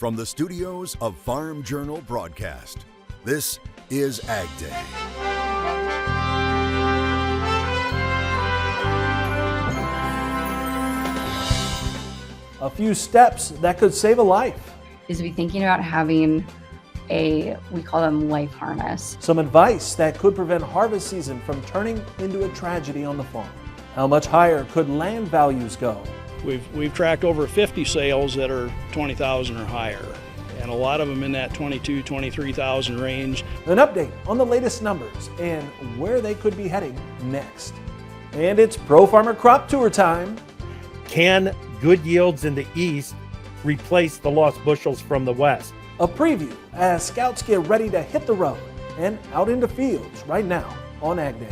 From the studios of Farm Journal Broadcast, this is AgDay. A few steps that could save a life. Is be thinking about having we call them life harness. Some advice that could prevent harvest season from turning into a tragedy on the farm. How much higher could land values go? We've tracked over 50 sales that are 20,000 or higher, and a lot of them in that 22, 23,000 range. An update on the latest numbers and where they could be heading next. And it's Pro Farmer Crop Tour time. Can good yields in the east replace the lost bushels from the west? A preview as scouts get ready to hit the road and out into fields right now on AgDay.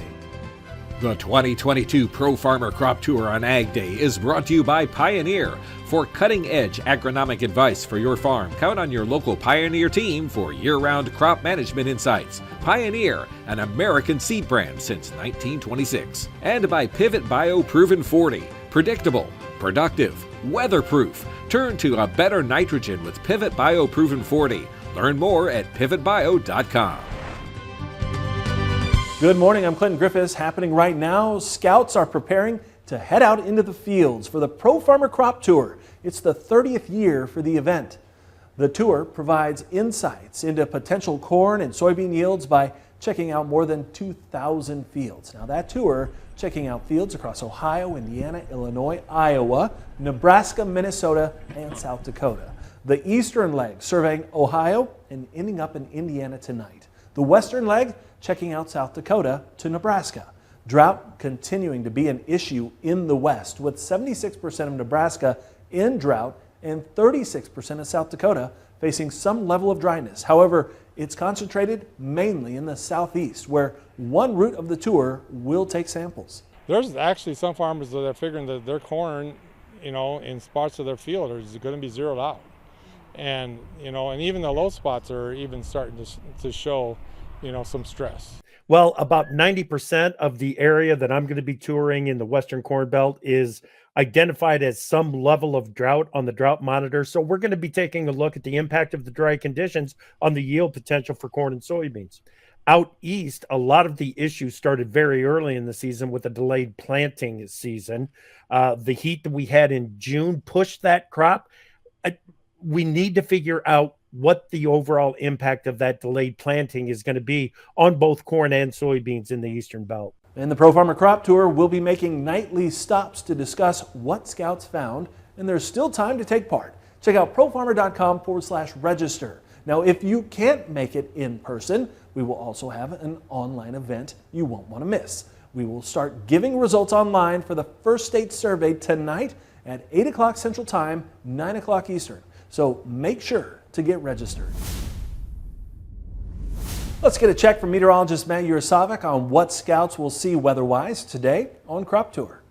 The 2022 Pro Farmer Crop Tour on AgDay is brought to you by Pioneer. For cutting-edge agronomic advice for your farm, count on your local Pioneer team for year-round crop management insights. Pioneer, an American seed brand since 1926. And by Pivot Bio Proven 40. Predictable, productive, weatherproof. Turn to a better nitrogen with Pivot Bio Proven 40. Learn more at pivotbio.com. Good morning, I'm Clinton Griffiths. Happening right now, scouts are preparing to head out into the fields for the Pro Farmer Crop Tour. It's the 30th year for the event. The tour provides insights into potential corn and soybean yields by checking out more than 2,000 fields. Now that tour checking out fields across Ohio, Indiana, Illinois, Iowa, Nebraska, Minnesota, and South Dakota. The eastern leg surveying Ohio and ending up in Indiana tonight. The western leg checking out South Dakota to Nebraska. Drought continuing to be an issue in the west, with 76% of Nebraska in drought and 36% of South Dakota facing some level of dryness. However, it's concentrated mainly in the southeast, where one route of the tour will take samples. There's actually some farmers that are figuring that their corn, in spots of their field is going to be zeroed out. And, and even the low spots are even starting to show, some stress. Well, about 90% of the area that I'm going to be touring in the Western Corn Belt is identified as some level of drought on the drought monitor. So we're going to be taking a look at the impact of the dry conditions on the yield potential for corn and soybeans. Out east, a lot of the issues started very early in the season with a delayed planting season. The heat that we had in June pushed that crop. We need to figure out what the overall impact of that delayed planting is going to be on both corn and soybeans in the Eastern Belt. And the Pro Farmer Crop Tour will be making nightly stops to discuss what scouts found, and there's still time to take part. Check out profarmer.com/register. Now, if you can't make it in person, we will also have an online event you won't want to miss. We will start giving results online for the first state survey tonight at 8 o'clock Central Time, 9 o'clock Eastern. So make sure to get registered. Let's get a check from meteorologist Matt Yurosavik on what scouts will see weather-wise today on Crop Tour.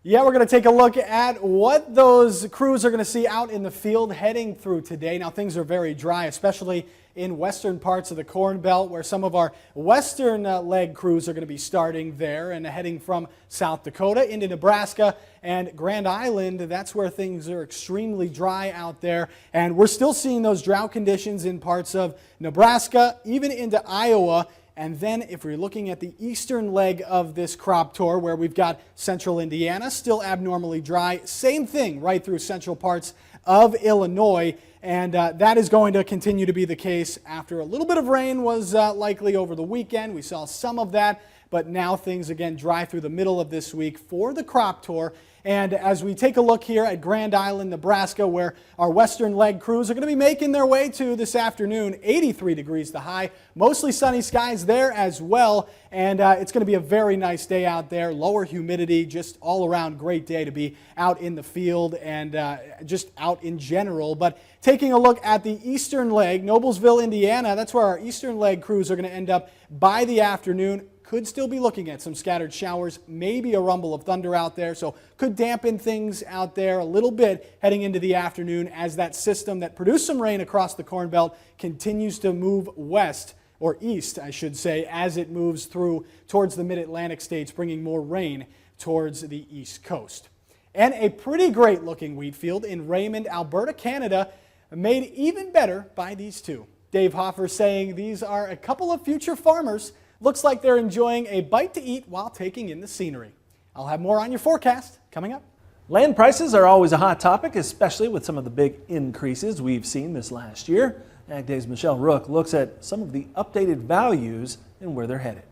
Yeah, we're going to take a look at what those crews are going to see out in the field heading through today. Now, things are very dry, especially in western parts of the Corn Belt, where some of our western leg crews are going to be starting there and heading from South Dakota into Nebraska and Grand Island. That's where things are extremely dry out there, and we're still seeing those drought conditions in parts of Nebraska, even into Iowa. And then if we're looking at the eastern leg of this crop tour, where we've got central Indiana, still abnormally dry. Same thing right through central parts of Illinois. And that is going to continue to be the case after a little bit of rain was likely over the weekend. We saw some of that, but now things again dry through the middle of this week for the crop tour. And as we take a look here at Grand Island, Nebraska, where our western leg crews are going to be making their way to this afternoon, 83 degrees the high, mostly sunny skies there as well. And it's going to be a very nice day out there, lower humidity, just all around great day to be out in the field and just out in general. But taking a look at the eastern leg, Noblesville, Indiana, that's where our eastern leg crews are going to end up by the afternoon. Could still be looking at some scattered showers, maybe a rumble of thunder out there, so could dampen things out there a little bit heading into the afternoon as that system that produced some rain across the Corn Belt continues to move west, or east, I should say, as it moves through towards the mid-Atlantic states, bringing more rain towards the east coast. And a pretty great looking wheat field in Raymond, Alberta, Canada. made even better by these two. Dave Hoffer saying these are a couple of future farmers. Looks like they're enjoying a bite to eat while taking in the scenery. I'll have more on your forecast coming up. Land prices are always a hot topic, especially with some of the big increases we've seen this last year. AgDay's Michelle Rook looks at some of the updated values and where they're headed.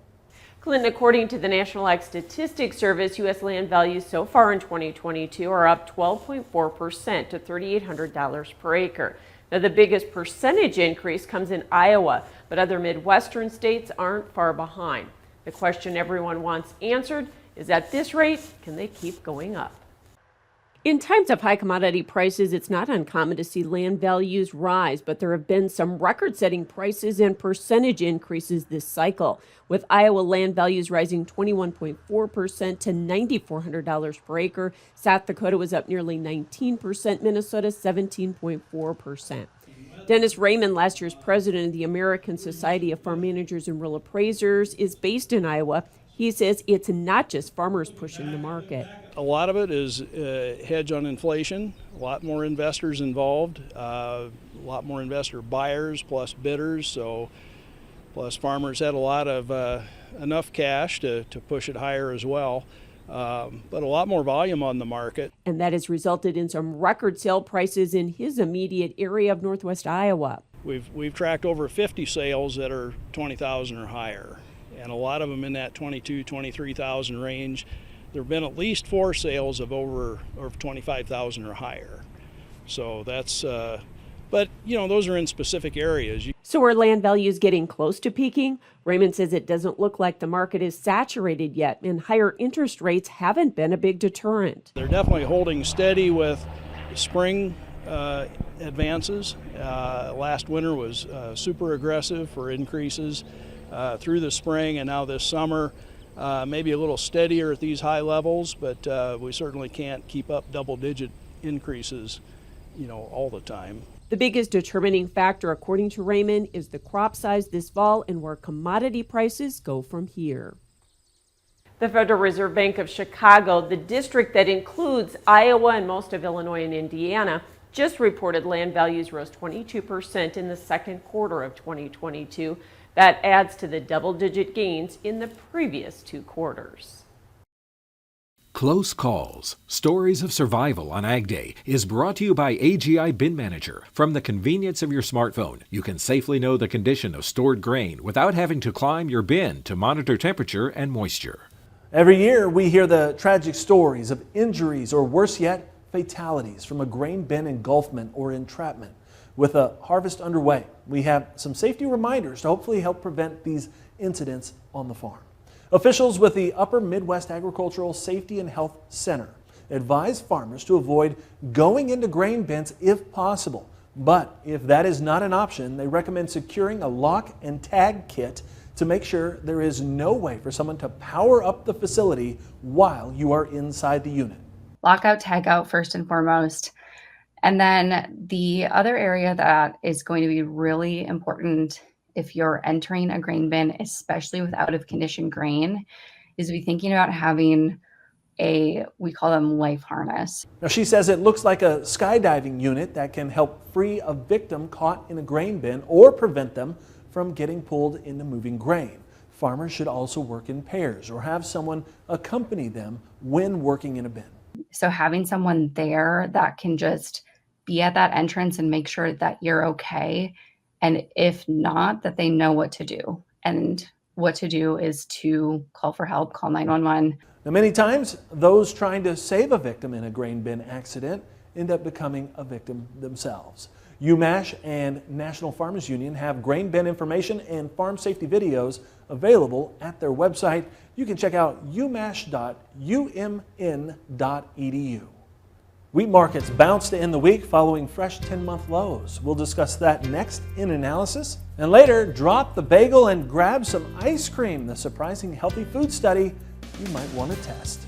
Clinton, according to the National Ag Statistics Service, U.S. land values so far in 2022 are up 12.4% to $3,800 per acre. Now, the biggest percentage increase comes in Iowa, but other Midwestern states aren't far behind. The question everyone wants answered is, at this rate, can they keep going up? In times of high commodity prices, it's not uncommon to see land values rise, but there have been some record-setting prices and percentage increases this cycle, with Iowa land values rising 21.4% to $9,400 per acre. South Dakota was up nearly 19%, Minnesota 17.4%. Dennis Raymond, last year's president of the American Society of Farm Managers and Rural Appraisers, is based in Iowa. He says it's not just farmers pushing the market. A lot of it is hedge on inflation, a lot more investors involved, a lot more investor buyers plus bidders, so plus farmers had a lot of enough cash to push it higher as well, but a lot more volume on the market. And that has resulted in some record sale prices in his immediate area of northwest Iowa. We've tracked over 50 sales that are 20,000 or higher, and a lot of them in that 22, 23,000 range. There have been at least 4 sales of over 25,000 or higher. So that's, but you know, those are in specific areas. So are land values getting close to peaking? Raymond says it doesn't look like the market is saturated yet, and higher interest rates haven't been a big deterrent. They're definitely holding steady with spring advances. Last winter was super aggressive for increases through the spring, and now this summer. Maybe a little steadier at these high levels, but we certainly can't keep up double-digit increases, you know, all the time. The biggest determining factor, according to Raymond, is the crop size this fall and where commodity prices go from here. The Federal Reserve Bank of Chicago, the district that includes Iowa and most of Illinois and Indiana, just reported land values rose 22% in the second quarter of 2022. That adds to the double-digit gains in the previous 2 quarters. Close Calls, Stories of Survival on AgDay is brought to you by AGI Bin Manager. From the convenience of your smartphone, you can safely know the condition of stored grain without having to climb your bin to monitor temperature and moisture. Every year, we hear the tragic stories of injuries or, worse yet, fatalities from a grain bin engulfment or entrapment. With a harvest underway, we have some safety reminders to hopefully help prevent these incidents on the farm. Officials with the Upper Midwest Agricultural Safety and Health Center advise farmers to avoid going into grain bins if possible. But if that is not an option, they recommend securing a lock and tag kit to make sure there is no way for someone to power up the facility while you are inside the unit. Lockout, tag out first and foremost. And then the other area that is going to be really important if you're entering a grain bin, especially with out of condition grain, is be thinking about having we call them life harness. Now she says it looks like a skydiving unit that can help free a victim caught in a grain bin or prevent them from getting pulled into moving grain. Farmers should also work in pairs or have someone accompany them when working in a bin. So having someone there that can just be at that entrance and make sure that you're okay. And if not, that they know what to do. And what to do is to call for help, call 911. Now, many times, those trying to save a victim in a grain bin accident end up becoming a victim themselves. UMash and National Farmers Union have grain bin information and farm safety videos available at their website. You can check out umash.umn.edu. Wheat markets bounced to end the week following fresh 10-month lows. We'll discuss that next in Analysis. And later, drop the bagel and grab some ice cream, the surprising healthy food study you might want to test.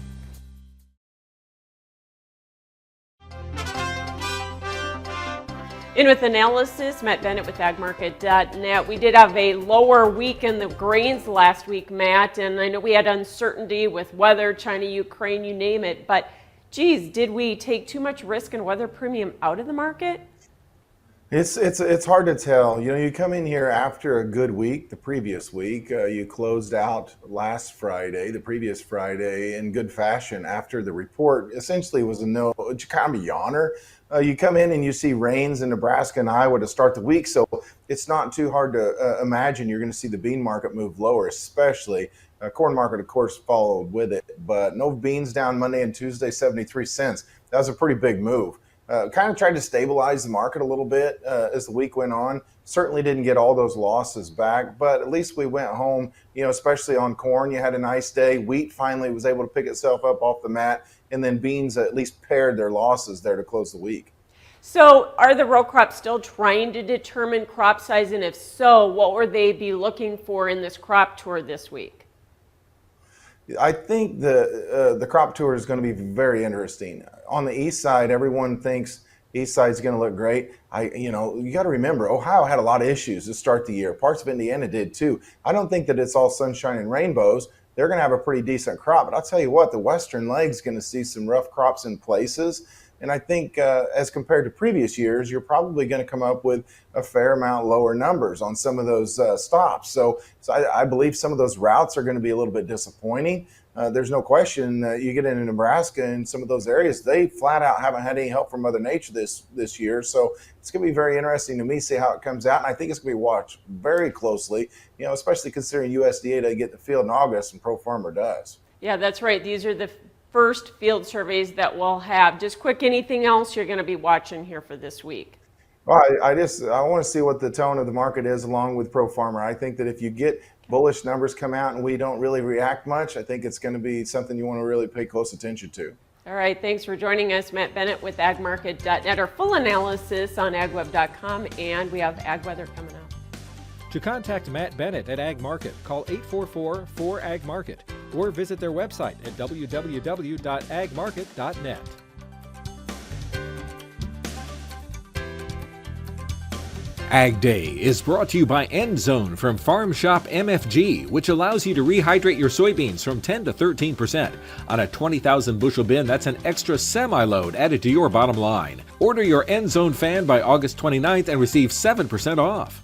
In with Analysis, Matt Bennett with agmarket.net. We did have a lower week in the grains last week, Matt, and I know we had uncertainty with weather, China, Ukraine, you name it, but geez, did we take too much risk and weather premium out of the market? It's hard to tell. You know, you come in here after a good week, the previous week. You closed out last Friday, the previous Friday, in good fashion after the report essentially was kind of a yawner. You come in and you see rains in Nebraska and Iowa to start the week, so it's not too hard to imagine you're going to see the bean market move lower, especially. Corn market, of course, followed with it, but no beans down Monday and Tuesday, 73 cents. That was a pretty big move. Kind of tried to stabilize the market a little bit as the week went on. Certainly didn't get all those losses back, but at least we went home, you know, especially on corn. You had a nice day. Wheat finally was able to pick itself up off the mat, and then beans at least pared their losses there to close the week. So are the row crops still trying to determine crop size? And if so, what would they be looking for in this crop tour this week? I think the crop tour is going to be very interesting. On the east side, everyone thinks east side is going to look great. You got to remember, Ohio had a lot of issues to start the year. Parts of Indiana did too. I don't think that it's all sunshine and rainbows. They're going to have a pretty decent crop. But I'll tell you what, the western leg's going to see some rough crops in places. And I think as compared to previous years, you're probably going to come up with a fair amount lower numbers on some of those stops. So I believe some of those routes are going to be a little bit disappointing. There's no question you get into Nebraska and some of those areas, they flat out haven't had any help from Mother Nature this year. So it's going to be very interesting to me see how it comes out. And I think it's going to be watched very closely, you know, especially considering USDA doesn't get the field in August and Pro Farmer does. Yeah, that's right. These are the first field surveys that we'll have. Just quick, anything else you're going to be watching here for this week? Well, I want to see what the tone of the market is along with Pro Farmer. I think that if you get bullish numbers come out and we don't really react much, I think it's going to be something you want to really pay close attention to. All right, thanks for joining us. Matt Bennett with agmarket.net. Our full analysis on agweb.com, and we have ag weather coming up. To contact Matt Bennett at Ag Market, call 844-4AG-MARKET or visit their website at www.agmarket.net. AgDay is brought to you by EndZone from Farm Shop MFG, which allows you to rehydrate your soybeans from 10 to 13%. On a 20,000 bushel bin, that's an extra semi-load added to your bottom line. Order your EndZone fan by August 29th and receive 7% off.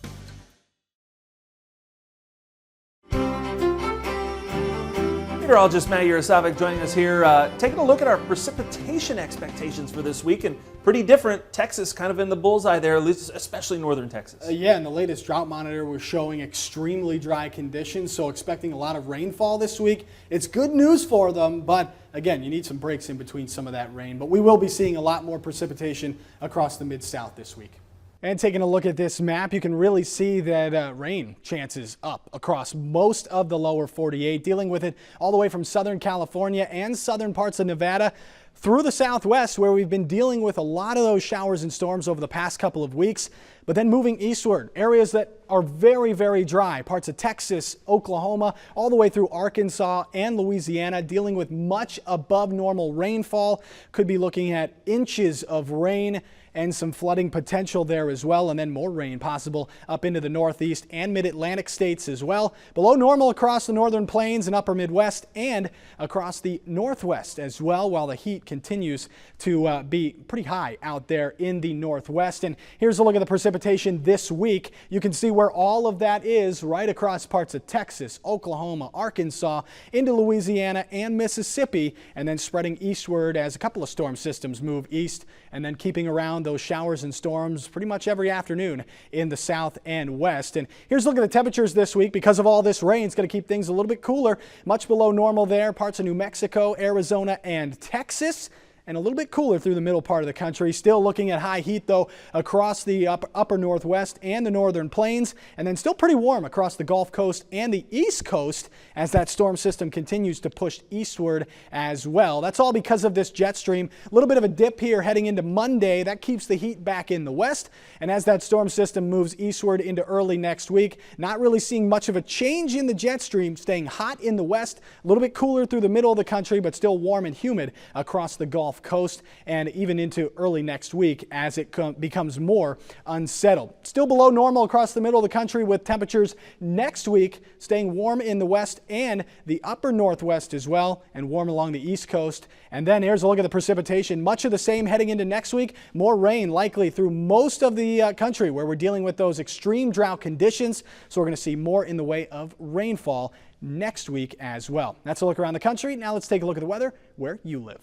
Meteorologist Matt Yurosavik joining us here, taking a look at our precipitation expectations for this week, and pretty different. Texas kind of in the bullseye there, at least especially northern Texas. Yeah, and the latest drought monitor was showing extremely dry conditions, so expecting a lot of rainfall this week. It's good news for them, but again, you need some breaks in between some of that rain. But we will be seeing a lot more precipitation across the Mid-South this week. And taking a look at this map, you can really see that rain chances up across most of the lower 48, dealing with it all the way from Southern California and southern parts of Nevada through the Southwest, where we've been dealing with a lot of those showers and storms over the past couple of weeks. But then moving eastward, areas that are very, very dry, parts of Texas, Oklahoma, all the way through Arkansas and Louisiana, dealing with much above normal rainfall. Could be looking at inches of rain and some flooding potential there as well, and then more rain possible up into the Northeast and Mid-Atlantic states as well. Below normal across the northern plains and upper Midwest and across the Northwest as well, while the heat continues to be pretty high out there in the Northwest. And here's a look at the precipitation this week. You can see where all of that is right across parts of Texas, Oklahoma, Arkansas, into Louisiana and Mississippi, and then spreading eastward as a couple of storm systems move east, and then keeping around those showers and storms pretty much every afternoon in the south and west. And here's a look at the temperatures this week. Because of all this rain, it's going to keep things a little bit cooler, much below normal there, parts of New Mexico, Arizona, and Texas. And a little bit cooler through the middle part of the country. Still looking at high heat, though, across the upper Northwest and the northern plains. And then still pretty warm across the Gulf Coast and the East Coast as that storm system continues to push eastward as well. That's all because of this jet stream. A little bit of a dip here heading into Monday. That keeps the heat back in the west. And as that storm system moves eastward into early next week, not really seeing much of a change in the jet stream, staying hot in the west, a little bit cooler through the middle of the country, but still warm and humid across the Gulf Gulf Coast and even into early next week as it becomes more unsettled. Still below normal across the middle of the country, with temperatures next week staying warm in the west and the upper northwest as well, and warm along the east coast. And then here's a look at the precipitation. Much of the same heading into next week. More rain likely through most of the country where we're dealing with those extreme drought conditions. So we're going to see more in the way of rainfall next week as well. That's a look around the country. Now let's take a look at the weather where you live.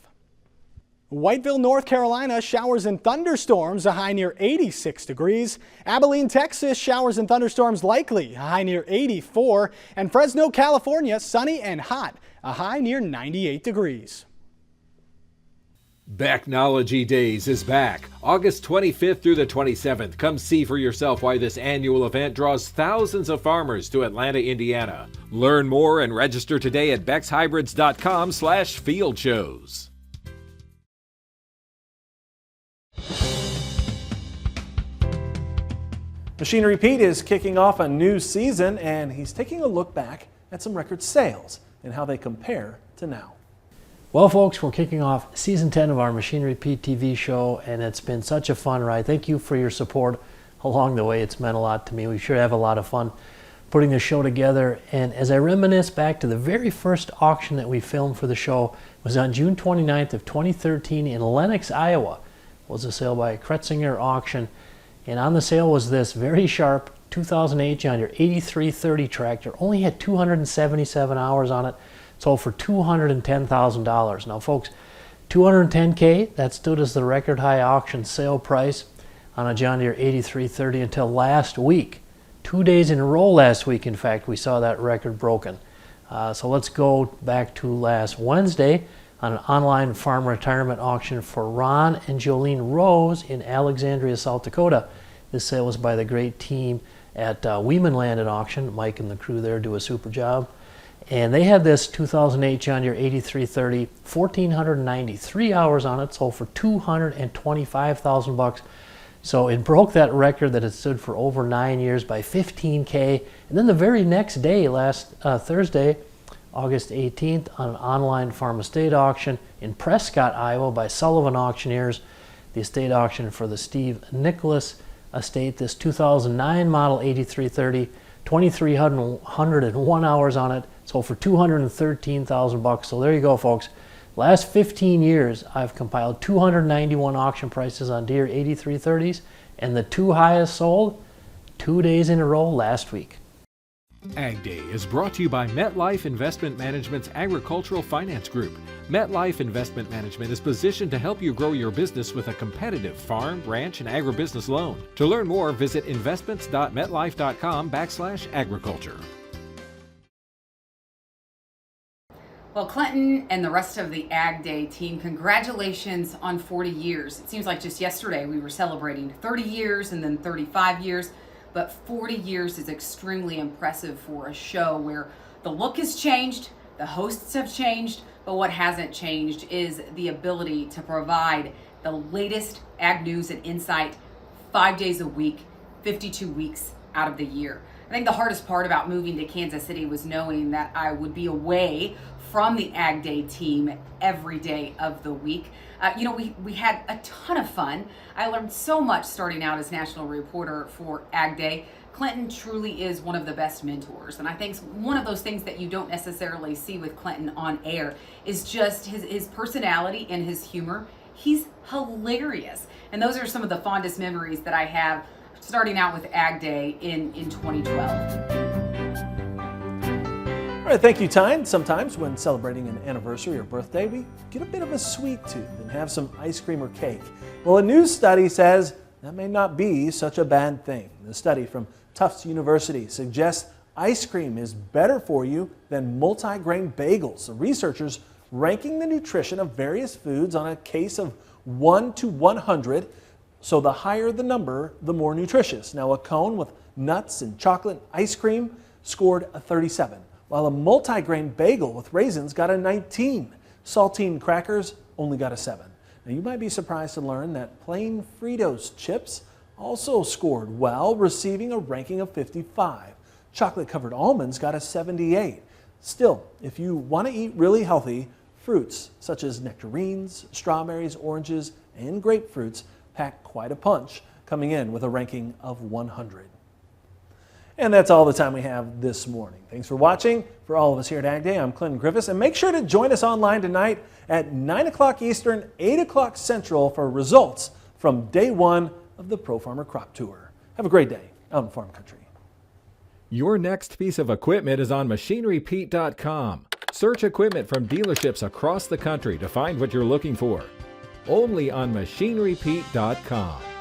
Whiteville, North Carolina, showers and thunderstorms, a high near 86 degrees. Abilene, Texas, showers and thunderstorms likely, a high near 84. And Fresno, California, sunny and hot, a high near 98 degrees. Backnology Days is back, August 25th through the 27th. Come see for yourself why this annual event draws thousands of farmers to Atlanta, Indiana. Learn more and register today at bexhybrids.com/field shows. Machinery Pete is kicking off a new season, and he's taking a look back at some record sales and how they compare to now. Well, folks, we're kicking off season 10 of our Machinery Pete TV show, and it's been such a fun ride. Thank you for your support along the way. It's meant a lot to me. We sure have a lot of fun putting this show together. And as I reminisce back to the very first auction that we filmed for the show, it was on June 29th of 2013 in Lenox, Iowa. It was a sale by Kretzinger Auction. And on the sale was this very sharp 2008 John Deere 8330 tractor. Only had 277 hours on it. Sold for $210,000. Now, folks, $210K, that stood as the record high auction sale price on a John Deere 8330 until last week. 2 days in a row last week, in fact, we saw that record broken. So let's go back to last Wednesday on an online farm retirement auction for Ron and Jolene Rose in Alexandria, South Dakota. This sale was by the great team at Weeman Land at Auction. Mike and the crew there do a super job. And they had this 2008 John Deere 8330, 1,493 hours on it, sold for $225,000. So it broke that record that had stood for over 9 years by $15K. And then the very next day, last Thursday, August 18th, on an online farm estate auction in Prescott, Iowa by Sullivan Auctioneers, the estate auction for the Steve Nicholas estate, this 2009 model 8330, 2,301 hours on it, sold for $213,000. So there you go, folks. Last 15 years, I've compiled 291 auction prices on Deere 8330s, and the two highest sold 2 days in a row last week. AgDay is brought to you by MetLife Investment Management's Agricultural Finance Group. MetLife Investment Management is positioned to help you grow your business with a competitive farm, ranch, and agribusiness loan. To learn more, visit investments.metlife.com/agriculture. Well, Clinton and the rest of the AgDay team, congratulations on 40 years. It seems like just yesterday we were celebrating 30 years and then 35 years, but 40 years is extremely impressive for a show where the look has changed, the hosts have changed, but what hasn't changed is the ability to provide the latest ag news and insight 5 days a week, 52 weeks out of the year. I think the hardest part about moving to Kansas City was knowing that I would be away from the AgDay team every day of the week. We had a ton of fun. I learned so much starting out as national reporter for AgDay. Clinton truly is one of the best mentors. And I think one of those things that you don't necessarily see with Clinton on air is just his personality and his humor. He's hilarious. And those are some of the fondest memories that I have starting out with AgDay in 2012. All right, thank you, Tyne. Sometimes when celebrating an anniversary or birthday, we get a bit of a sweet tooth and have some ice cream or cake. Well, a new study says that may not be such a bad thing. The study from Tufts University suggests ice cream is better for you than multi-grain bagels. The researchers ranking the nutrition of various foods on a case of 1 to 100. So the higher the number, the more nutritious. Now, a cone with nuts and chocolate ice cream scored a 37. While a multi-grain bagel with raisins got a 19. Saltine crackers only got a 7. Now you might be surprised to learn that plain Fritos chips also scored well, receiving a ranking of 55. Chocolate-covered almonds got a 78. Still, if you want to eat really healthy, Fruits such as nectarines, strawberries, oranges, and grapefruits pack quite a punch, coming in with a ranking of 100. And that's all the time we have this morning. Thanks for watching. For all of us here at AgDay, I'm Clinton Griffiths, and make sure to join us online tonight at 9 o'clock Eastern, 8 o'clock Central for results from day one of the Pro Farmer Crop Tour. Have a great day out in farm country. Your next piece of equipment is on MachineryPete.com. Search equipment from dealerships across the country to find what you're looking for. Only on MachineryPete.com.